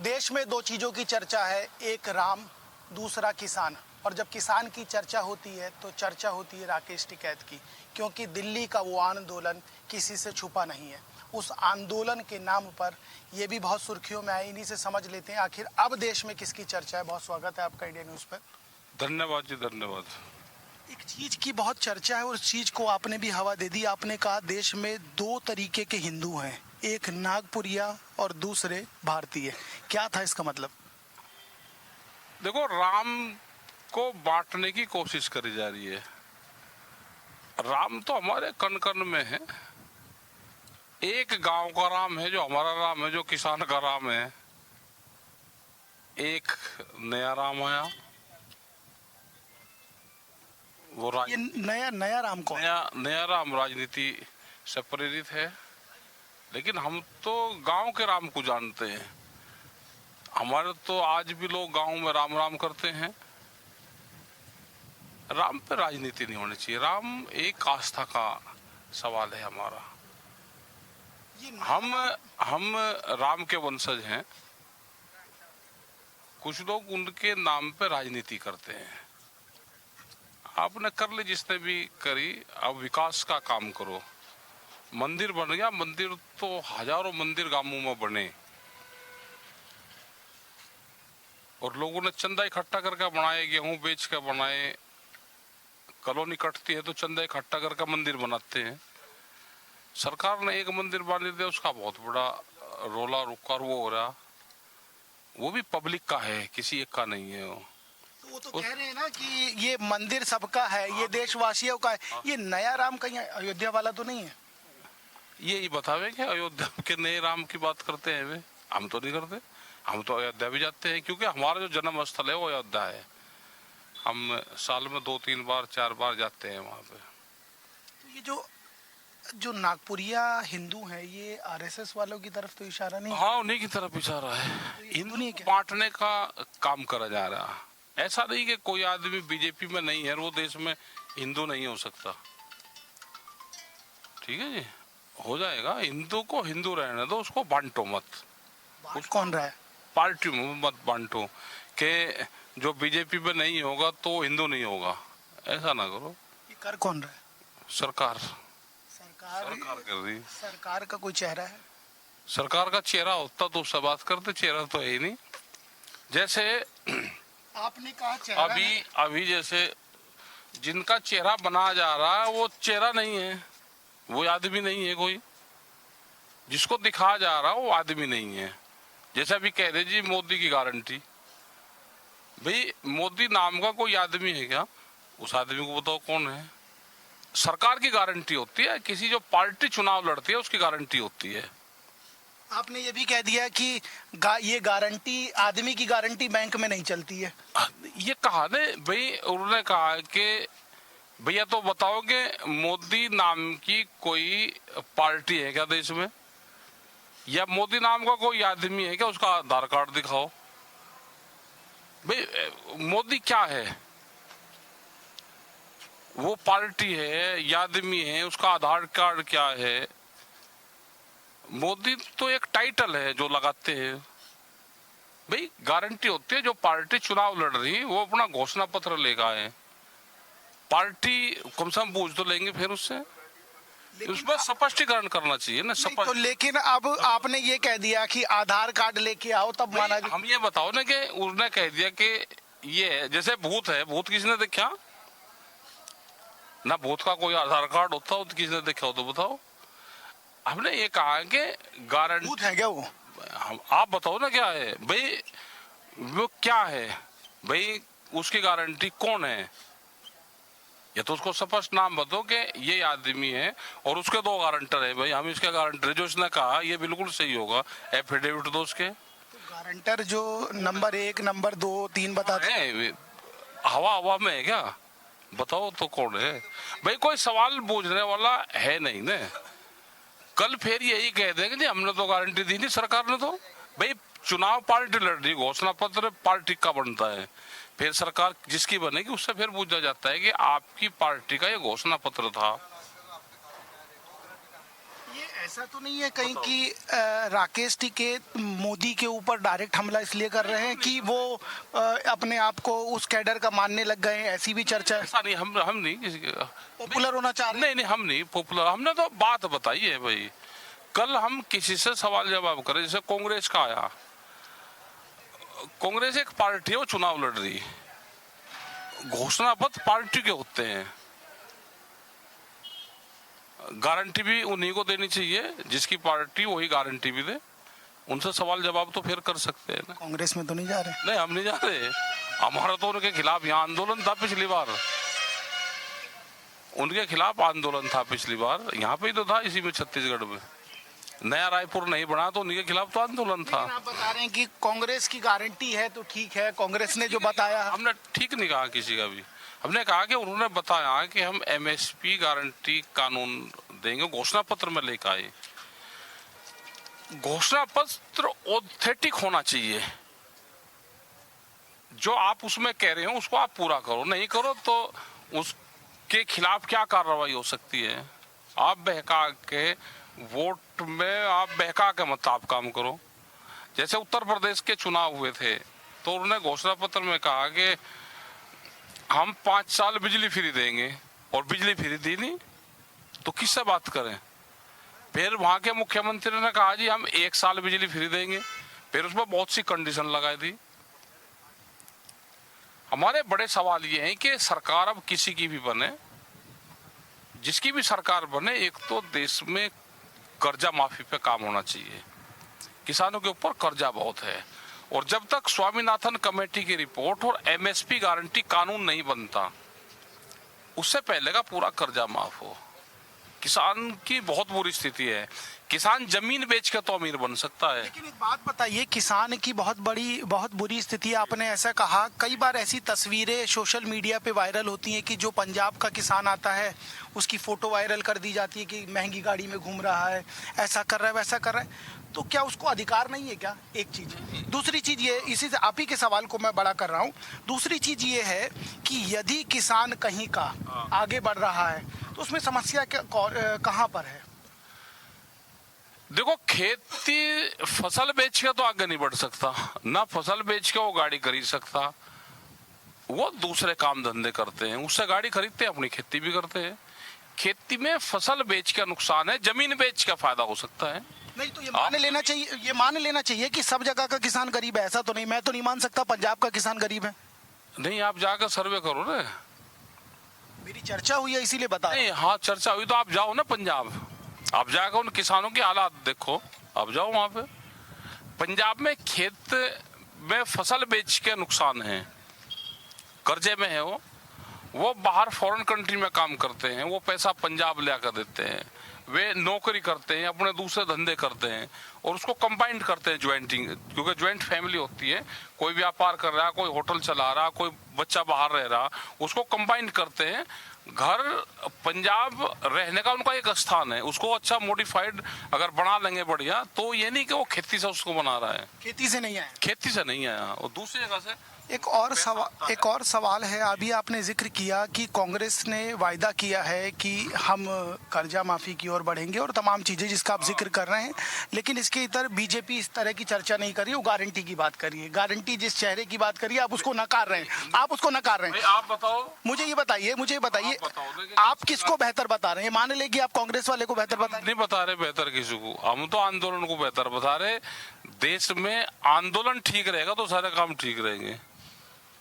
देश में दो चीज़ों की चर्चा है, एक राम, दूसरा किसान। और जब किसान की चर्चा होती है तो चर्चा होती है राकेश टिकैत की, क्योंकि दिल्ली का वो आंदोलन किसी से छुपा नहीं है। उस आंदोलन के नाम पर ये भी बहुत सुर्खियों में आए। इन्हीं से समझ लेते हैं आखिर अब देश में किसकी चर्चा है। बहुत स्वागत है आपका इंडिया न्यूज़ पर। धन्यवाद जी, धन्यवाद। एक चीज़ की बहुत चर्चा है और उस चीज़ को आपने भी हवा दे दी। आपने कहा देश में दो तरीके के हिंदू हैं, एक नागपुरिया और दूसरे भारतीय। क्या था इसका मतलब? देखो, राम को बांटने की कोशिश करी जा रही है। राम तो हमारे कण कण में है। एक गांव का राम है जो हमारा राम है, जो किसान का राम है। एक नया राम आया, वो ये नया राम कौन? नया राम राजनीति से प्रेरित है। लेकिन हम तो गांव के राम को जानते हैं। हमारे तो आज भी लोग गांव में राम राम करते हैं। राम पे राजनीति नहीं होनी चाहिए। राम एक आस्था का सवाल है हमारा। हम राम के वंशज हैं। कुछ लोग उनके नाम पे राजनीति करते हैं। आपने कर ली, जिसने भी करी। अब विकास का काम करो। मंदिर बन गया, मंदिर तो हजारों मंदिर गांवों में बने और लोगों ने चंदा इकट्ठा करके बनाए, गेहूं बेच के बनाए। कॉलोनी कटती है तो चंदा इकट्ठा करके मंदिर बनाते हैं। सरकार ने एक मंदिर बना दिया, उसका बहुत बड़ा रोला रुका वो हो रहा। वो भी पब्लिक का है, किसी एक का नहीं है। वो तो कह रहे हैं ना कि ये मंदिर सबका है, ये देशवासियों का है। ये नया राम कहीं अयोध्या वाला तो नहीं है? ये बतावे कि अयोध्या के नए राम की बात करते हैं वे। हम तो नहीं करते। हम तो अयोध्या भी जाते हैं, क्योंकि हमारा जो जन्म स्थल है वो अयोध्या है। हम साल में 2-3 बार 4 बार जाते हैं वहाँ पे। तो ये जो नागपुरिया हिंदू हैं, ये आरएसएस वालों की तरफ तो इशारा नहीं? हाँ, उन्हीं की तरफ इशारा है। हिंदू नहीं हिंदू बांटने का काम करा जा रहा। ऐसा नहीं कि कोई आदमी बीजेपी में नहीं है वो देश में हिंदू नहीं हो सकता। ठीक है जी, हो जाएगा। हिंदू को हिंदू रहने दो, उसको बांटो मत। कौन रहा है? पार्टी में मत बांटो कि जो बीजेपी में नहीं होगा तो हिंदू नहीं होगा। ऐसा ना करो। ये कर कौन रहा है? सरकार सरकार कर रही। सरकार का कोई चेहरा है? सरकार का चेहरा होता तो उससे बात करते। चेहरा तो है ही नहीं। जैसे आपने कहा चेहरा है। अभी जैसे जिनका चेहरा बना जा रहा है वो चेहरा नहीं है, वो आदमी नहीं है। कोई जिसको दिखाया जा रहा है वो आदमी नहीं है। जैसे अभी कह रहे जी मोदी की गारंटी। भाई, मोदी नाम का कोई आदमी है क्या? उस आदमी को बताओ कौन है। सरकार की गारंटी होती है, किसी जो पार्टी चुनाव लड़ती है उसकी गारंटी होती है। आपने ये भी कह दिया कि ये गारंटी, आदमी की गारंटी बैंक में नहीं चलती है। ये कहा ने भाई, उन्होंने कहा कि भैया तो बताओ कि मोदी नाम की कोई पार्टी है क्या देश में, या मोदी नाम का कोई आदमी है क्या? उसका आधार कार्ड दिखाओ। भाई, मोदी क्या है? वो पार्टी है या आदमी है? उसका आधार कार्ड क्या है? मोदी तो एक टाइटल है जो लगाते हैं। भाई, गारंटी होती है जो पार्टी चुनाव लड़ रही है वो अपना घोषणा पत्र लेगा है। पार्टी कम से कम पूछ तो लेंगे फिर उससे। उसमें स्पष्टीकरण करना चाहिए ना। तो लेकिन अब आपने ये कह दिया कि आधार कार्ड लेके आओ तब माना। हम ये बताओ ना कि उसने कह दिया कि ये जैसे भूत है, भूत किसने देखा ना? भूत का कोई आधार कार्ड होता हो तो किसने देखा हो तो बताओ। हमने ये कहा कि गारंटी भूत है क्या वो? आप बताओ ना क्या है भाई, वो क्या है भाई, उसकी गारंटी कौन है? या तो उसको स्पष्ट नाम बताओ कि ये आदमी है और उसके 2 गारंटर है। भाई, हम इसके गारंटर जो उसने कहा ये बिल्कुल सही होगा, एफिडेविट दो उसके। तो गारंटर जो नंबर 1, नंबर 2, 3 बताते हैं, हवा में है क्या? बताओ तो कौन है भाई? कोई सवाल पूछने वाला है नहीं ना। कल फिर यही कह देंगे जी हमने तो गारंटी दी नहीं सरकार ने। तो भाई, चुनाव पार्टी लड़ रही, घोषणा पत्र पार्टी का बनता है, फिर सरकार जिसकी बनेगी उससे फिर पूछा जाता है कि आपकी पार्टी का ये घोषणा पत्र था। ऐसा तो नहीं है कहीं कि राकेश टिकैत मोदी के ऊपर डायरेक्ट हमला इसलिए कर रहे हैं कि वो अपने आप को उस कैडर का मानने लग गए हैं, ऐसी भी चर्चा है? ऐसा नहीं, हम नहीं किसी पॉपुलर होना चाह रहे हैं? नहीं, हम नहीं पॉपुलर, हमने तो बात बताई है भाई। कल हम किसी से सवाल जवाब करें, जैसे कांग्रेस का आया, कांग्रेस एक पार्टी है, वो चुनाव लड़ रही, घोषणा पत्र पार्टी के होते हैं, गारंटी भी उन्हीं को देनी चाहिए जिसकी पार्टी वही गारंटी भी दे। उनसे सवाल जवाब तो फिर कर सकते हैं ना। कांग्रेस में तो नहीं जा रहे? नहीं, हम नहीं जा रहे, हमारा तो उनके खिलाफ यहाँ आंदोलन था पिछली बार, उनके खिलाफ आंदोलन था पिछली बार, यहाँ पे ही तो था, इसी में छत्तीसगढ़ में। नया रायपुर नहीं बना तो उनके खिलाफ तो आंदोलन था। आप बता रहे हैं कि कांग्रेस की गारंटी है तो ठीक है, कांग्रेस ने जो बताया। हमने ठीक नहीं कहा किसी का भी, हमने कहा कि उन्होंने बताया कि हम एमएसपी गारंटी कानून देंगे, घोषणा पत्र में लेकर आए। घोषणा पत्र ऑथेंटिक होना चाहिए, जो आप उसमें कह रहे हो उसको आप पूरा करो, नहीं करो तो उसके खिलाफ क्या कार्रवाई हो सकती है। आप बहका के वोट में आप बहका के मत आप काम करो। जैसे उत्तर प्रदेश के चुनाव हुए थे तो उन्होंने घोषणा पत्र में कहा कि हम 5 साल बिजली फ्री देंगे, और बिजली फ्री दी नहीं तो किससे बात करें। फिर वहां के मुख्यमंत्री ने कहा जी हम 1 साल बिजली फ्री देंगे, फिर उसमें बहुत सी कंडीशन लगाई थी। हमारे बड़े सवाल ये हैं कि सरकार अब किसी की भी बने, जिसकी भी सरकार बने, एक तो देश में कर्जा माफी पे काम होना चाहिए। किसानों के ऊपर कर्जा बहुत है, और जब तक स्वामीनाथन कमेटी की रिपोर्ट और एमएसपी गारंटी कानून नहीं बनता, उससे पहले का पूरा कर्जा माफ हो। किसान की बहुत बुरी स्थिति है, किसान जमीन बेच के तो अमीर बन सकता है। लेकिन एक बात बताइए, किसान की बहुत बुरी स्थिति, आपने ऐसा कहा, कई बार ऐसी तस्वीरें सोशल मीडिया पे वायरल होती हैं कि जो पंजाब का किसान आता है उसकी फोटो वायरल कर दी जाती है कि महंगी गाड़ी में घूम रहा है, ऐसा कर रहा है, वैसा कर रहा है, तो क्या उसको अधिकार नहीं है क्या? एक चीज। दूसरी चीज ये, इसी से आप ही के सवाल को मैं बड़ा कर रहा हूँ, दूसरी चीज ये है कि यदि किसान कहीं का आगे बढ़ रहा है तो उसमें समस्या कहाँ पर है? देखो, खेती फसल बेच के तो आगे नहीं बढ़ सकता ना, फसल बेच के वो गाड़ी खरीद सकता, वो दूसरे काम धंधे करते हैं, उससे गाड़ी खरीदते हैं, अपनी खेती भी करते हैं। खेती में फसल बेच का नुकसान है, जमीन बेच का फायदा हो सकता है। नहीं तो ये मान लेना चाहिए कि सब जगह का किसान गरीब है, ऐसा तो नहीं, मैं तो नहीं मान सकता पंजाब का किसान गरीब है। नहीं, आप जाकर सर्वे करो ना। मेरी चर्चा हुई है इसीलिए बता। नहीं, हाँ चर्चा हुई तो आप जाओ ना पंजाब, आप जाकर उन किसानों की हालात देखो, आप जाओ वहां पे। पंजाब में खेत में फसल बेच के नुकसान है, कर्जे में है, वो बाहर फॉरेन कंट्री में काम करते हैं, वो पैसा पंजाब ले आकर देते हैं, वे नौकरी करते हैं, अपने दूसरे धंधे करते हैं, और उसको कंबाइंड करते हैं, ज्वाइंटिंग, क्योंकि ज्वाइंट फैमिली होती है, कोई व्यापार कर रहा है, कोई होटल चला रहा, कोई बच्चा बाहर रह रहा, उसको कंबाइंड करते हैं। घर पंजाब रहने का उनका एक स्थान है, उसको अच्छा मॉडिफाइड अगर बना लेंगे बढ़िया, तो ये नहीं कि वो खेती से उसको बना रहा है, खेती से नहीं आया, खेती से नहीं आया, और दूसरी जगह से। एक और सवाल है, अभी आपने जिक्र किया कि कांग्रेस ने वायदा किया है कि हम कर्जा माफी की ओर बढ़ेंगे और तमाम चीजें जिसका आप जिक्र कर रहे हैं, लेकिन इसके इधर बीजेपी इस तरह की चर्चा नहीं कर रही, वो गारंटी की बात कर रही है। गारंटी जिस चेहरे की बात करिए आप उसको नकार रहे हैं, आप उसको नकार रहे हैं। आप बताओ, मुझे ये बताइए आप किसको बेहतर बता रहे हैं? मान लें कि आप कांग्रेस वाले को बेहतर बता रहे हैं। नहीं बता रहे बेहतर किसी को, हम तो आंदोलन को बेहतर बता रहे। देश में आंदोलन ठीक रहेगा तो सारे काम ठीक रहेंगे।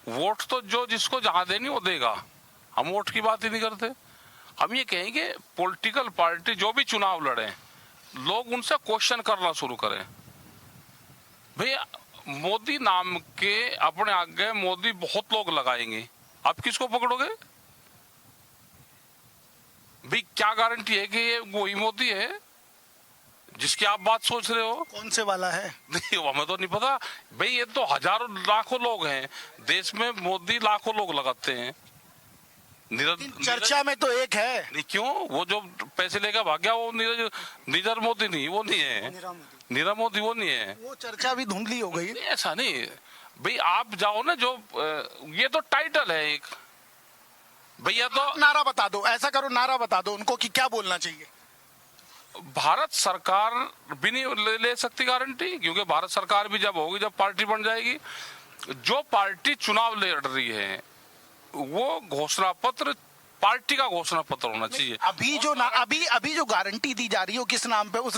वोट तो जो जिसको जहां देनी वो देगा, हम वोट की बात ही नहीं करते। हम ये कहेंगे पॉलिटिकल पार्टी जो भी चुनाव लड़े, लोग उनसे क्वेश्चन करना शुरू करें। भैया मोदी नाम के अपने आगे मोदी बहुत लोग लगाएंगे, आप किसको पकड़ोगे? भाई क्या गारंटी है कि ये वही मोदी है जिसकी आप बात सोच रहे हो? कौन से वाला है? नहीं, हमें तो नहीं पता भाई, ये तो हजारों लाखों लोग हैं देश में, मोदी लाखों लोग लगाते हैं। चर्चा में तो एक है। नहीं, क्यों? वो जो पैसे लेकर भाग गया वो नीरज मोदी नहीं, वो नहीं है, नीरव मोदी वो नहीं है, वो चर्चा भी धुंधली हो गई। ऐसा नहीं भाई, आप जाओ ना, जो ये तो टाइटल है एक, भैया तो नारा बता दो, ऐसा करो नारा बता दो उनको कि क्या बोलना चाहिए। भारत सरकार भी नहीं ले सकती गारंटी, क्योंकि भारत सरकार भी जब होगी, जब पार्टी बन जाएगी। जो पार्टी चुनाव लड़ रही है वो घोषणा पत्र पार्टी का घोषणा पत्र होना चाहिए। अभी जो गारंटी दी जा रही है किस नाम पे, उस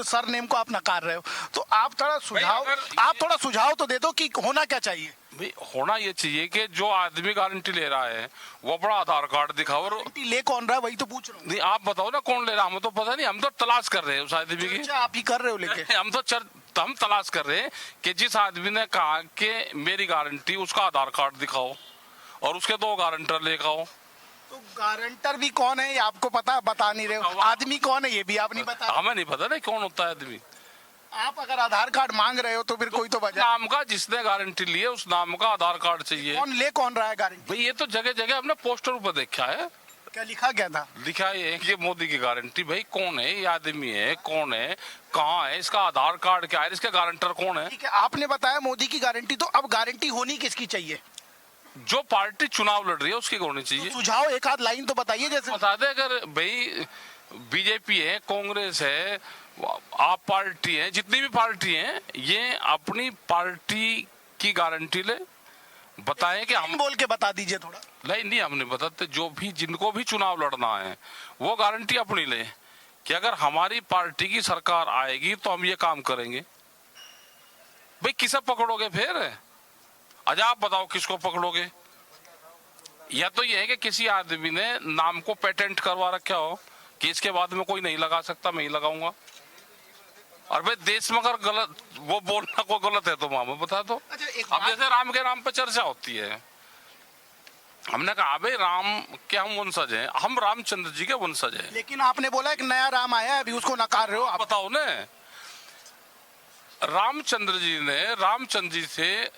सर नेम को आप नकार रहे हो, तो आप थोड़ा सुझाव तो दे दो कि होना क्या चाहिए। भाई होना ये चाहिए कि जो आदमी गारंटी ले रहा है वो अपना आधार कार्ड दिखाओ। और ले कौन रहा है वही तो पूछ रहा हूँ। नहीं, आप बताओ ना कौन ले रहा है, हमें तो पता नहीं, हम तो तलाश कर रहे हैं उस आदमी की। आप ही कर रहे हो लेके हम तलाश कर रहे हैं कि जिस आदमी ने कहा कि मेरी गारंटी, उसका आधार कार्ड दिखाओ और उसके 2 गारंटर लेकर आओ। तो गारंटर भी कौन है ये आपको पता, बता नहीं रहे हो। आदमी कौन है ये भी आप नहीं बता। हमें नहीं पता ना कौन होता है आदमी। आप अगर आधार कार्ड मांग रहे हो तो फिर कोई तो वजह। नाम का, जिसने गारंटी ली है उस नाम का आधार कार्ड चाहिए। कौन रहा है गारंटी? भाई ये तो जगह जगह हमने पोस्टर पर देखा है। क्या लिखा क्या था? लिखा है कि मोदी की गारंटी। भाई कौन है ये आदमी, है कौन है, कहाँ है, इसका आधार कार्ड क्या है, इसके गारंटर कौन है? ठीक है, आपने बताया मोदी की गारंटी, तो अब गारंटी होनी किसकी चाहिए? जो पार्टी चुनाव लड़ रही है उसकी होनी चाहिए। तो सुझाव एक आध लाइन तो बताइए। जैसे बता दे, अगर भाई बीजेपी है, कांग्रेस है, आप पार्टी है, जितनी भी पार्टी है, ये अपनी पार्टी की गारंटी ले, बताएं कि हम बोल के बता दीजिए थोड़ा। नहीं हम नहीं बताते। जो भी जिनको भी चुनाव लड़ना है वो गारंटी अपनी ले कि अगर हमारी पार्टी की सरकार आएगी तो हम ये काम करेंगे। भाई किसे पकड़ोगे फिर? अच्छा आप बताओ किसको पकड़ोगे? या तो ये है कि किसी आदमी ने नाम को पेटेंट करवा रखा हो कि इसके बाद में कोई नहीं लगा सकता, मैं ही लगाऊंगा। और भाई देश में अगर गलत वो बोलना को गलत है तो हमें बता दो। अच्छा, अब जैसे राम के नाम पे चर्चा होती है, हमने कहा भाई राम के हम वंशज हैं, हम रामचंद्र जी के वंशज हैं। लेकिन आपने बोला एक नया राम आया है, अभी उसको नकार रहे हो आप। बताओ ना, रामचंद्र जी ने, रामचंद्र जी थे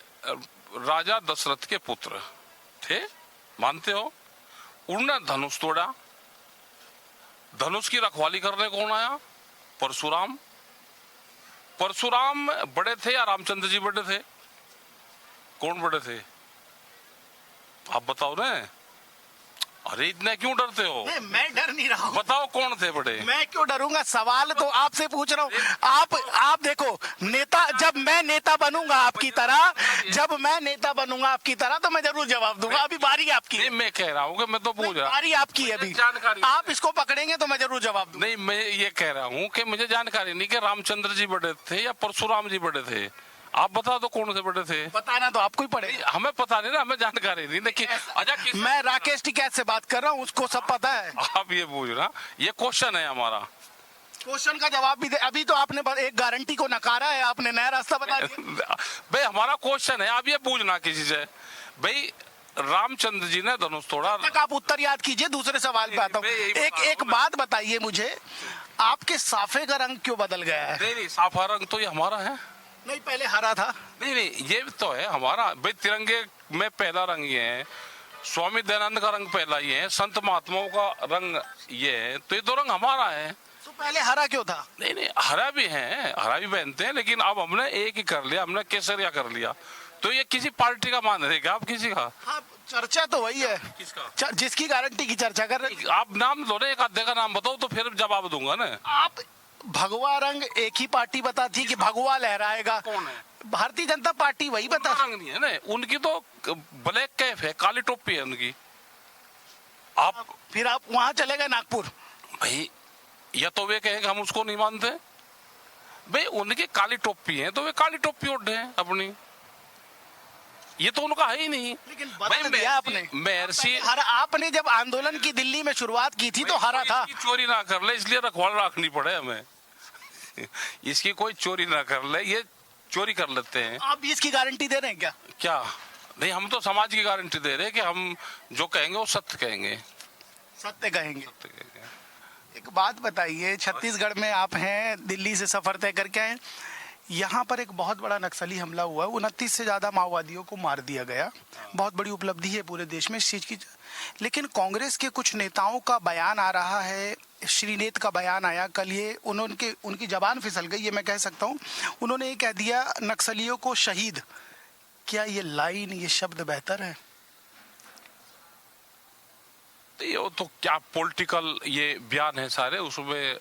राजा दशरथ के पुत्र थे, मानते हो? उन्होंने धनुष तोड़ा। धनुष की रखवाली करने कौन आया? परशुराम। परशुराम बड़े थे या रामचंद्र जी बड़े थे? कौन बड़े थे आप बताओ ना। अरे इतने क्यों डरते हो? मैं डर नहीं रहा हूँ। बताओ कौन थे बड़े? मैं क्यों डरूंगा? सवाल तो आपसे पूछ रहा हूँ। आप देखो, नेता जब मैं नेता बनूंगा आपकी तरह, तो मैं जरूर जवाब दूंगा। अभी बारी आपकी है। मैं कह रहा हूँ कि मैं तो पूछ रहा, बारी आपकी है अभी। आप इसको पकड़ेंगे तो मैं जरूर जवाब दूंगा। नहीं मैं ये कह रहा हूँ कि मुझे जानकारी नहीं कि रामचंद्र जी बड़े थे या परशुराम जी बड़े थे। आप बता दो कौन से बड़े थे? बताना तो आपको ही पड़ेगा। हमें पता नहीं ना, हमें जानकारी नहीं। देखिए अच्छा, मैं राकेश टिकैत से बात कर रहा हूँ, उसको सब पता है। आप ये पूछ रहा, ये क्वेश्चन है हमारा। क्वेश्चन का जवाब भी दे। अभी तो आपने एक गारंटी को नकारा है, आपने नया रास्ता बता दिया। भाई हमारा क्वेश्चन है, आप ये पूछना किसी से, भाई रामचंद्र जी ने धनुष तोड़ा। तक आप उत्तर याद कीजिए, दूसरे सवाल पे आता हूँ। एक बात बताइए मुझे, आपके साफे का रंग क्यों बदल गया है? नहीं साफा रंग तो ये हमारा है। नहीं, पहले हरा था। नहीं ये तो है हमारा। भाई तिरंगे में पहला रंग ये है, स्वामी दयानंद का रंग पहला ये है, संत महात्माओं का रंग ये है, तो ये दो रंग हमारा है। तो पहले हरा क्यों था? नहीं हरा भी है, हरा भी पहनते हैं, लेकिन अब हमने एक ही कर लिया, हमने केसरिया कर लिया। तो ये किसी पार्टी का मान रहेगा? आप किसी का? हाँ, चर्चा तो वही है। किसका? जिसकी गारंटी की चर्चा कर रहे। आप नाम लो ना, एक आधे का नाम बताओ तो फिर जवाब दूंगा ना। आप भगवा रंग एक ही पार्टी बताती है कि भगवा लहराएगा। कौन है? भारतीय जनता पार्टी वही बता। रंग नहीं है ना उनकी, तो ब्लैक कैप है, काली टोपी है उनकी। आप फिर आप वहां चले गए नागपुर। भाई या तो वे कहेंगे हम उसको नहीं मानते, भाई उनकी काली टोपी है तो वे काली टोपी ओढ़े हैं अपनी, ये तो उनका है ही नहीं। लेकिन बदल दिया आपने। महर्षि आपने जब आंदोलन की दिल्ली में शुरुआत की थी तो हरा था। चोरी ना कर ले इसलिए रखवाल रखनी पड़े हमें। इसकी कोई चोरी ना कर ले, ये चोरी कर लेते हैं। आप भी इसकी गारंटी दे रहे हैं क्या? क्या नहीं, हम तो समाज की गारंटी दे रहे हैं कि हम जो कहेंगे वो सत्य कहेंगे। सत्य कहेंगे। एक बात बताइए, छत्तीसगढ़ में आप हैं, दिल्ली से सफर तय करके आए, यहाँ पर एक बहुत बड़ा नक्सली हमला हुआ, 29 से ज़्यादा माओवादियों को मार दिया गया। बहुत बड़ी उपलब्धि है पूरे देश में इस चीज़ की। लेकिन कांग्रेस के कुछ नेताओं का बयान आ रहा है, श्रीनेत का बयान आया कल, ये उनकी जबान फिसल गई, ये मैं कह सकता हूँ। उन्होंने ये कह दिया नक्सलियों को शहीद। क्या ये लाइन, ये शब्द बेहतर है? ये तो क्या पॉलिटिकल ये बयान है सारे, उसमें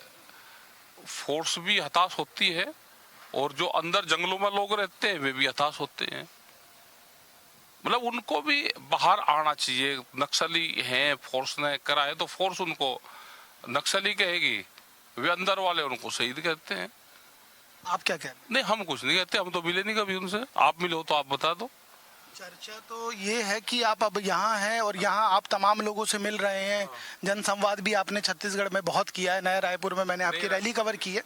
फोर्स भी हताश होती है और जो अंदर जंगलों में लोग रहते हैं वे भी हताश होते हैं। मतलब उनको भी बाहर आना चाहिए। नक्सली हैं, फोर्स ने करा है तो फोर्स उनको नक्सली कहेगी, वे अंदर वाले उनको शहीद कहते हैं। आप क्या कह रहे हैं? नहीं, हम कुछ नहीं कहते, हम तो मिले नहीं कभी उनसे। आप मिले हो तो आप बता दो। चर्चा तो ये है कि आप अब यहाँ हैं और यहाँ आप तमाम लोगों से मिल रहे हैं। जनसंवाद भी आपने छत्तीसगढ़ में बहुत किया है, नया रायपुर में मैंने आपकी रैली कवर की है,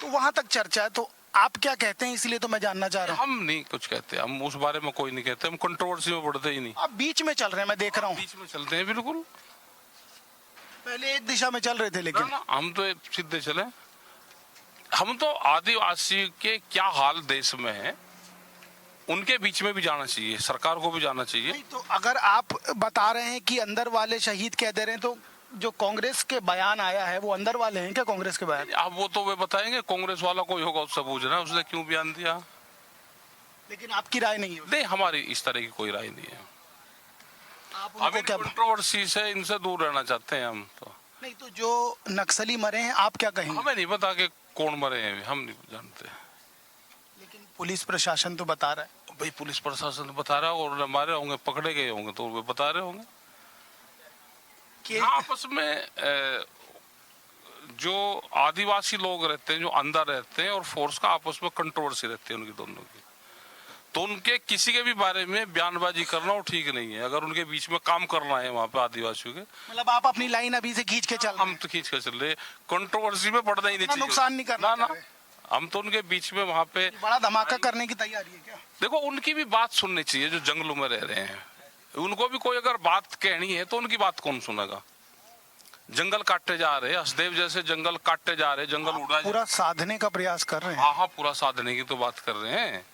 तो वहां तक चर्चा है। तो आप क्या कहते हैं, इसलिए तो मैं जानना चाह रहा हूँ। हम नहीं कुछ कहते, हम उस बारे में कोई नहीं कहते, हम कंट्रोवर्सी में पड़ते ही नहीं। आप बीच में चल रहे हैं, मैं देख रहा हूँ। बीच में चलते हैं बिल्कुल। पहले एक दिशा में चल रहे थे, लेकिन ना, हम तो सीधे चले। हम तो आदिवासी के क्या हाल देश में है उनके बीच में भी जाना चाहिए, सरकार को भी जाना चाहिए। नहीं, तो अगर आप बता रहे हैं कि अंदर वाले शहीद कह दे रहे हैं, तो जो कांग्रेस के बयान आया है वो अंदर वाले हैं क्या, कांग्रेस के बयान? अब वो तो वे बताएंगे, कांग्रेस वाला कोई होगा उससे पूछना उसने क्यों बयान दिया। लेकिन आपकी राय नहीं है? नहीं, हमारी इस तरह की कोई राय नहीं है। आप हम उनको क्या कंट्रोवर्सी से इनसे दूर रहना चाहते हैं हम तो। नहीं, तो जो नक्सली मरे हैं आप क्या कहेंगे? हमें नहीं पता कि कौन मरे हैं, हम नहीं जानते। लेकिन पुलिस प्रशासन तो बता रहा है। भाई पुलिस प्रशासन तो बता रहा है, और मारे होंगे, पकड़े गए होंगे तो वे बता रहे होंगे कि आपस में जो आदिवासी लोग रहते हैं, जो अंदर रहते हैं, और फोर्स का आपस में कंट्रोवर्सी रहती है उनकी दोनों की, तो उनके किसी के भी बारे में बयानबाजी करना वो ठीक नहीं है। अगर उनके बीच में काम करना है वहाँ पे आदिवासियों के, मतलब आप अपनी लाइन अभी से खींच के चल रहे हम तो खींच कर चल रहे, कंट्रोवर्सी में पड़ना ही नहीं चाहिए। नुकसान नहीं करना ना, हम तो उनके बीच में वहाँ पे बड़ा धमाका करने की तैयारी है क्या? देखो, उनकी भी बात सुननी चाहिए जो जंगलों में रह रहे हैं। उनको भी कोई अगर बात कहनी है तो उनकी बात कौन सुनेगा। जंगल काटे जा रहे हैं, हसदेव जैसे जंगल काटे जा रहे हैं, जंगल उड़ा पूरा साधने का प्रयास कर रहे हैं। हाँ, पूरा साधने की तो बात कर रहे हैं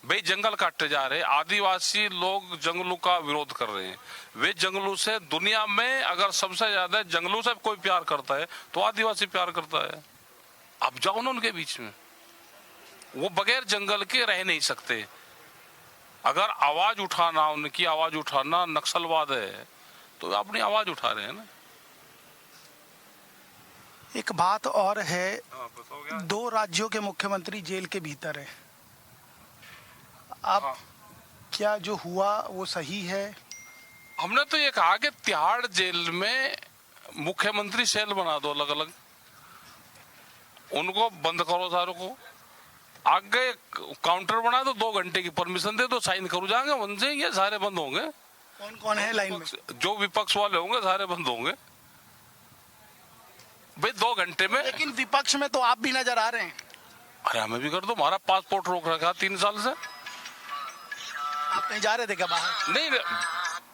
भाई। जंगल काटे जा रहे हैं, आदिवासी लोग जंगलों का विरोध कर रहे हैं। वे जंगलों से, दुनिया में अगर सबसे ज्यादा जंगलों से कोई प्यार करता है तो आदिवासी प्यार करता है। अब जाओ ना उनके बीच में, वो बगैर जंगल के रह नहीं सकते। अगर आवाज उठाना, उनकी आवाज उठाना नक्सलवाद है तो अपनी आवाज उठा रहे हैं ना। एक बात और है, 2 राज्यों के मुख्यमंत्री जेल के भीतर है। आप क्या जो हुआ वो सही है? हमने तो ये कहा कि तिहाड़ जेल में मुख्यमंत्री सेल बना दो अलग अलग, उनको बंद करो सारों को। आगे काउंटर बना दो, 2 घंटे की परमिशन दे दो, साइन करो जाएंगे, बन जाएंगे, सारे बंद होंगे। कौन कौन है लाइन में? जो विपक्ष वाले होंगे सारे बंद होंगे भाई 2 घंटे में। लेकिन विपक्ष में तो आप भी नजर आ रहे हैं। अरे हमें भी कर दो, हमारा पासपोर्ट रोक रखा 3 साल से। आप कहीं जा रहे थे क्या बाहर? नहीं,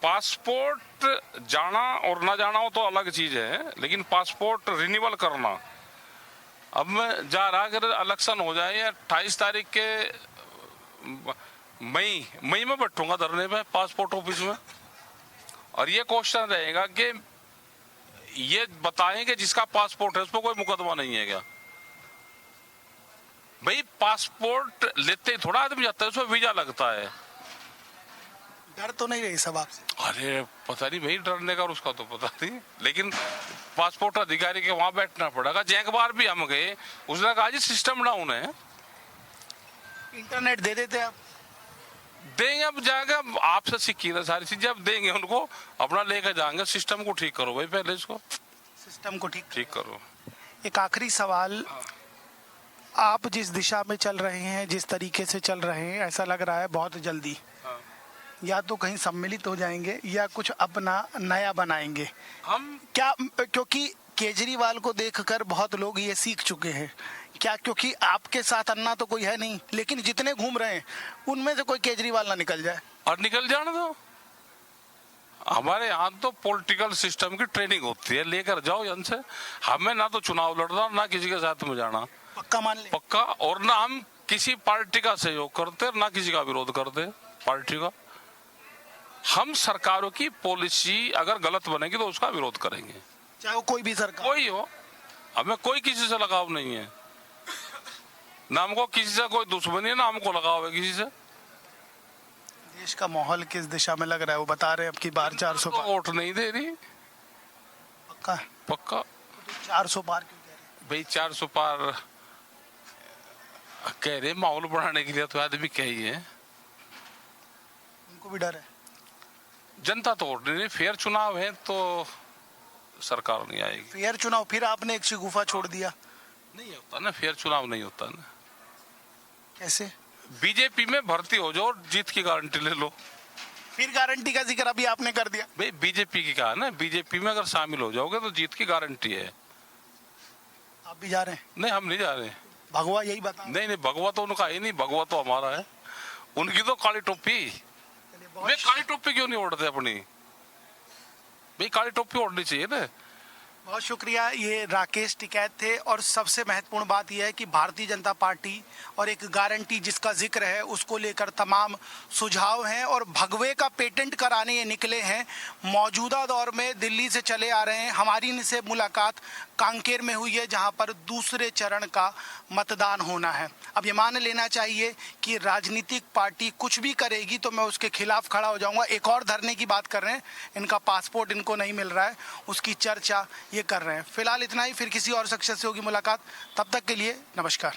पासपोर्ट जाना और ना जाना हो तो अलग चीज है, लेकिन पासपोर्ट रिन्यूअल करना, अब मैं जा रहा, अगर इलेक्शन हो जाए या 28 तारीख के मई में बैठूंगा धरने पे पासपोर्ट ऑफिस में, और ये क्वेश्चन रहेगा कि ये बताएं कि जिसका पासपोर्ट है उस पर कोई मुकदमा नहीं है क्या। भाई पासपोर्ट लेते ही थोड़ा आदमी जाता है, उसमें वीजा लगता है। डर तो नहीं रही सब आपसे? अरे पता नहीं भाई, डरने का उसका तो पता नहीं, लेकिन पासपोर्ट अधिकारी के वहां बैठना पड़ेगा। जैक बार भी हम गए, उसने कहा जी सिस्टम डाउन है। इंटरनेट दे देते आप? देंगे, अब जाएगा, आपसे सीखी ना सारी चीजें, अब देंगे उनको, अपना लेकर जाएंगे। सिस्टम को ठीक करो भाई, पहले इसको सिस्टम को ठीक करो। एक आखिरी सवाल, आप जिस दिशा में चल रहे हैं, जिस तरीके से चल रहे हैं, ऐसा लग रहा है बहुत जल्दी या तो कहीं सम्मिलित हो जाएंगे या कुछ अपना नया बनाएंगे हम क्या? क्योंकि केजरीवाल को देखकर बहुत लोग ये सीख चुके हैं क्या, क्योंकि आपके साथ अन्ना तो कोई है नहीं, लेकिन जितने घूम रहे हैं उनमें से कोई केजरीवाल ना निकल जाए। और निकल जाने दो, हमारे यहाँ तो पॉलिटिकल सिस्टम की ट्रेनिंग होती है, लेकर जाओ यहाँ से। हमें ना तो चुनाव लड़ना, ना किसी के साथ में जाना, पक्का मान ले? पक्का। और ना हम किसी पार्टी का सहयोग करते, ना किसी का विरोध करते पार्टी का। हम सरकारों की पॉलिसी अगर गलत बनेगी तो उसका विरोध करेंगे, चाहे वो कोई भी सरकार कोई हो। हमें कोई किसी से लगाव नहीं है, ना हमको किसी से कोई दुश्मनी है, ना हमको लगाव है किसी से। देश का माहौल किस दिशा में लग रहा है? वो बता रहे हैं अब की बार 400 पार। वोट नहीं दे रही, पक्का? पक्का। तो 400 पार क्यों कह रहे भाई 400 पार कह रहे माहौल बढ़ाने के लिए, तो आदमी क्या ही है। उनको भी डर है। जनता तो वोट नहीं, फेयर चुनाव है तो सरकार नहीं आएगी। फेयर चुनाव, फिर आपने एक शिगुफा छोड़ दिया। नहीं होता ना, फेयर चुनाव नहीं होता ना। कैसे? बीजेपी में भर्ती हो जाओ, जीत की गारंटी ले लो। फिर गारंटी का जिक्र अभी आपने कर दिया। भाई बीजेपी की कहा ना, बीजेपी में अगर शामिल हो जाओगे तो जीत की गारंटी है। आप भी जा रहे हैं? नहीं, हम नहीं जा रहे। भगवा यही बता। नहीं नहीं, भगवा तो उनका ही नहीं, भगवा तो हमारा है। उनकी तो काली टोपी। वे काली टोपी क्यों नहीं ओढ़ते अपनी? भाई काली टोपी ओढ़नी चाहिए ना। बहुत शुक्रिया। ये राकेश टिकैत थे। और सबसे महत्वपूर्ण बात यह है कि भारतीय जनता पार्टी और एक गारंटी जिसका जिक्र है उसको लेकर तमाम सुझाव हैं और भगवे का पेटेंट कराने ये निकले हैं। मौजूदा दौर में दिल्ली से चले आ रहे हैं। हमारी इनसे मुलाकात कांकेर में हुई है जहां पर दूसरे चरण का मतदान होना है। अब ये मान लेना चाहिए कि राजनीतिक पार्टी कुछ भी करेगी तो मैं उसके खिलाफ खड़ा हो जाऊंगा। एक और धरने की बात कर रहे हैं, इनका पासपोर्ट इनको नहीं मिल रहा है, उसकी चर्चा ये कर रहे हैं। फिलहाल इतना ही, फिर किसी और शख्स से होगी मुलाकात। तब तक के लिए नमस्कार।